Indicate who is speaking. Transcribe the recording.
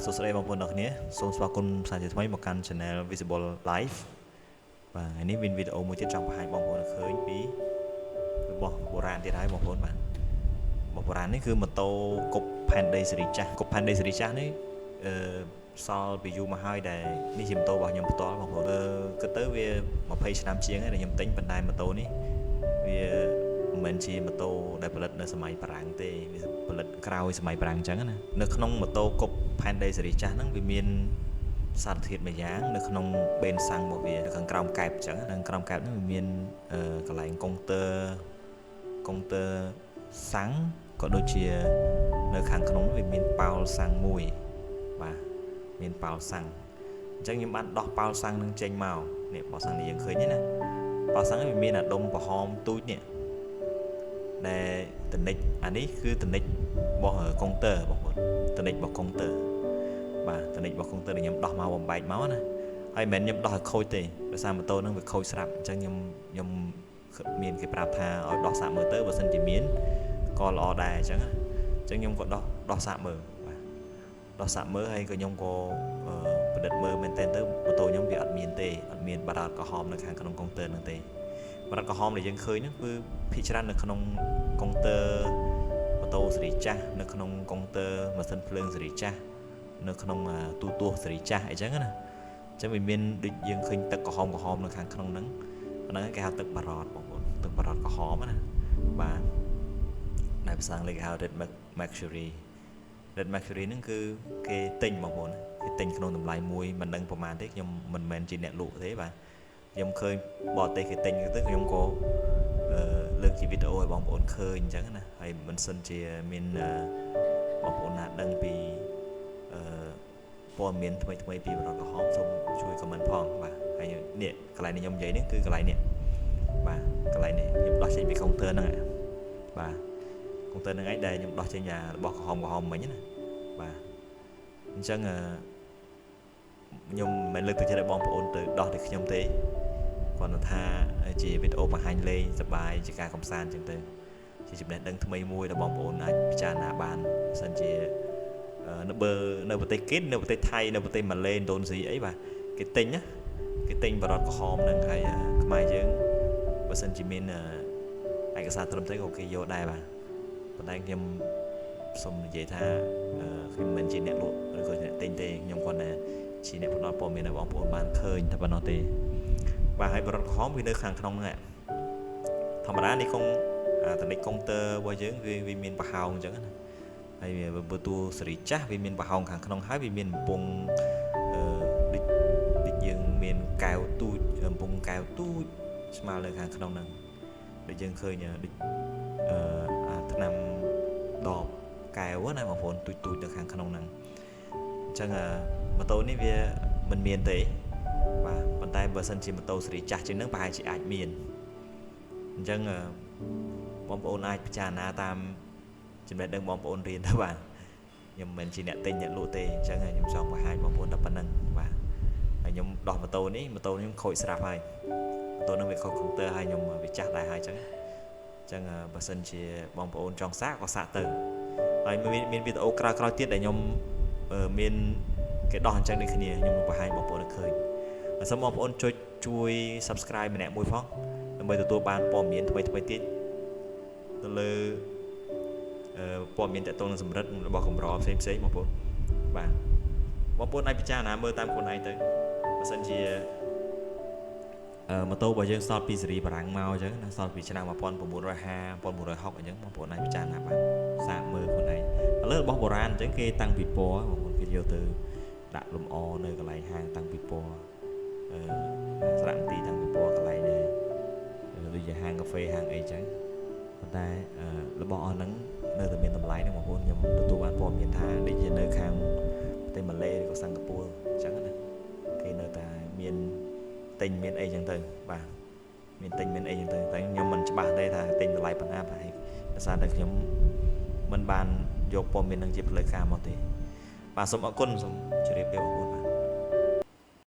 Speaker 1: សួស្តីបងប្អូនទាំងគ្នាសូមស្វាគមន៍សាជាថ្មីមកកាន់ Channel Visible Life បាទថ្ងៃនេះមានវីដេអូមួយទៀតចង់បង្ហាញបងប្អូនឃើញពីរបស់បុរាណទៀតហើយបងប្អូនបាទរបស់បុរាណនេះគឺម៉ូតូគប់ផែនដីសេរីចាស់គប់ផែនដីសេរីចាស់នេះសល់ពីយូរមកហើយដែលនេះជាម៉ូតូរបស់ខ្ញុំផ្ទាល់បងប្អូនគិតទៅវា20ឆ្នាំជាងហើយដែលខ្ញុំទិញប៉ុន្តែម៉ូតូនេះវាមិនមែនជាម៉ូតូដែលផលិតនៅសម័យបារាំងទេវាផលិតក្រោយសម័យបារាំងអញ្ចឹងណានៅក្នុងម៉ូតូគប់ផែនដីសេរីចាស់ហ្នឹងវាមានសារធាតុមួយយ៉ាងនៅក្នុងបេនសាំងរបស់វានៅខាងក្រោមកែបអញ្ចឹងនៅក្រោមកែបហ្នឹងវាមានកន្លែងកុងទ័រសាំងក៏ដូចជានៅខាងក្នុងវាមានប៉ោលសាំងមួយបាទមានប៉ោលសាំងអញ្ចឹងខ្ញុំបានដោះប៉ោលសាំងនឹងចេញមកនេះប៉ោលសាំងនេះយើងឃើញទេណាប៉ោលសាំងវាមានអាដុំប្រហមទូចនេះដែលតនិចអានេះគឺតនិចរបស់កុងទ័របងប្អូនតនិចរបស់កុងទ័របាទតនិចរបស់កុងទ័រដែលខ្ញុំដោះមកបំបែកមកណាហើយមិនមែនខ្ញុំដោះឲ្យខូចទេដោយសារម៉ូតូហ្នឹងវាខូចស្រាប់អញ្ចឹងខ្ញុំមានគេប្រាប់ថាឲ្យដោះសាកមើលទៅបើសិនជាមានក៏ល្អដែរអញ្ចឹងខ្ញុំក៏ដោះសាកមើលបាទដោះសាកមើលហើយក៏ខ្ញុំក៏ប្រឌិតមើលមែនតើម៉ូតូខ្ញុំវាអត់មានទេអត់មានបារ៉ាតក្រហមនៅខាងក្នុងកុងទ័រហ្នឹងទេបារ៉ាតក្រហមដែលយើងឃើញហ្នឹងគឺភាគច្រើននៅក្នុងកុងទ័រម៉ូតូសេរីចាស់នៅក្នុងកុងទ័រម៉ាស៊ីនភ្លើងសេរីចាស់នៅក្នុងទូទស្សន៍សេរីចាស់អីចឹងណាអញ្ចឹងវាមានដូចយើងឃើញទឹកក្រហមនៅខាងក្នុងហ្នឹងហ្នឹងគេហៅទឹកបារ៉ាតបងប្អូនទឹកបារ៉ាតក្រហមណាបាទដែលភាសាអង់គ្លេសគេហៅ red mercury ហ្នឹងគឺគេទិញបងប្អូនគេទិញក្នុងតម្លៃមួយមិនដឹងប្រហែលទេខ្ញុំមិនមែនជាអ្នកលក់ទេបាទខ្ញុំឃើញបរទេសគេទិញទៅខ្ញុំក៏លើកជាវីដេអូឲ្យបងប្អូនឃើញអញ្ចឹងណាហើយមិនសិនជាមានបងប្អូនណាដឹងពីព័ត៌មានថ្មីពីបរិបទក្រហមសូមជួយ comment ផងបាទហើយនេះកន្លែងនេះខ្ញុំនិយាយនេះគឺកន្លែងនេះបាទកន្លែងនេះខ្ញុំដោះចេញពីកុងទ័រហ្នឹងបាទកុងទ័រហ្នឹងឯងដែលខ្ញុំដោះចេញរបស់ក្រហមមិញណាបាទអញ្ចឹងខ្ញុំមិនលើកទឹកចិត្តឲ្យបងប្អូនទៅដោះដូចខ្ញុំទេគាត់ថាជាវីដេអូបង្ហាញលេងសប្បាយជាការកំសាន្តអញ្ចឹងទៅជាចំណេះដឹងថ្មីមួយដែលបងប្អូនអាចពិចារណាបានបើសិនជានៅប្រទេសគេនៅប្រទេសថៃនៅប្រទេសម៉ាឡេឥណ្ឌូនេស៊ីអីបាទគេទិញណាគេទិញបរិបទក្រហមហ្នឹងហើយខ្មែរយើងបើសិនជាមានឯកសារត្រឹមត្រូវក៏គេយកដែរបាទប៉ុន្តែខ្ញុំសូមនិយាយថាខ្ញុំមិនជាអ្នកលក់ឬក៏អ្នកទិញទេខ្ញុំគាត់តែជាអ្នកផ្ដល់ព័ត៌មានឲ្យបងប្អូនបានឃើញតែប៉ុណ្ណោះទេបាទហើយបរិបទក្រហមវានៅខាងក្នុងហ្នឹងធម្មតានេះកុងតនិចកុងទ័ររបស់យើងវាមានប្រហោងអញ្ចឹងណាហើយបើតួសេរីចាស់វាមានប្រហោងខាងក្នុងហើយវាមានបំពង់ដូចយើងមានកែវទូចបំពង់កែវទូចស្មើនៅខាងក្នុងហ្នឹងដូចយើងឃើញដូចថ្នាំដបកែវណាបងប្អូនទូចនៅខាងក្នុងហ្នឹងអញ្ចឹងម៉ូតូនេះវាមិនមានទេបាទប៉ុន្តែបើសិនជាម៉ូតូសេរីចាស់ជាងហ្នឹងប្រហែលជាអាចមានអញ្ចឹងបងប្អូនអាចពិចារណាតាមចំណេះដឹងបងប្អូនរៀនទៅបាទខ្ញុំមិនមែនជាអ្នកទិញអ្នកលក់ទេអញ្ចឹងខ្ញុំចង់បង្ហាញបងប្អូនតែប៉ុណ្្នឹងបាទហើយខ្ញុំដោះម៉ូតូខ្ញុំខូចស្រាប់ហើយម៉ូតូហ្នឹងវាខូចកុងទ័រហើយខ្ញុំវាចាស់ដែរហើយអញ្ចឹងបើសិនជាបងប្អូនចង់សាកក៏សាកទៅហើយមានវីដេអូក្រោយៗទៀតដែលខ្ញុំមានគេដោះអញ្ចឹងដូចគ្នាខ្ញុំនឹងបង្ហាញបងប្អូនឲ្យឃើញសូមបងប្អូនជួយ Subscribe ម្នាក់មួយផងដើម្បីទទួលបានព័ត៌មានថ្មីទៀតទៅលើព័ត៌មានតកតងនឹងសម្រិតរបស់កម្រផ្សេងបងប្អូនបាទបងប្អូនអាចពិចារណាមើលតាមខ្លួនឯងទៅបើសិនជាម៉ូតូរបស់យើងសល់ពីសេរីបារាំងមកអញ្ចឹងណាសល់ពីឆ្នាំ1950 1960អញ្ចឹងបងប្អូនអាចពិចារណាបានសាកមើលខ្លួនឯងឥឡូវរបស់បុរាណអញ្ចឹងគេតាំងពីពណ៌បងប្អូនគេយកទៅដាក់លម្អនៅកន្លែងហាងតាំងពីពណ៌សារ៉ាំទីតាំងពីពណ៌កន្លែងដូចជាហាងកាហ្វេហាងអីអញ្ចឹងប៉ុន្តែរបស់អស់ហ្នឹងនៅតែមានតម្លៃហ្នឹងបងប្អូនខ្ញុំទទួលបានព័ត៌មានថាដូចជានៅខាងប្រទេសម៉ាឡេឬក៏សិង្ហបុរីអញ្ចឹងណាគេនៅតែមានទិញមានអីអញ្ចឹងទៅបាទមានទិញមានអីអញ្ចឹងទៅតែខ្ញុំមិនច្បាស់ទេថាទិញតម្លៃប៉ុណ្ណាប្រហែលដោយសារតែខ្ញុំមិនបានយកព័ត៌មានហ្នឹងជាផ្លូវការមកទេបាទសូមអរគុណសូម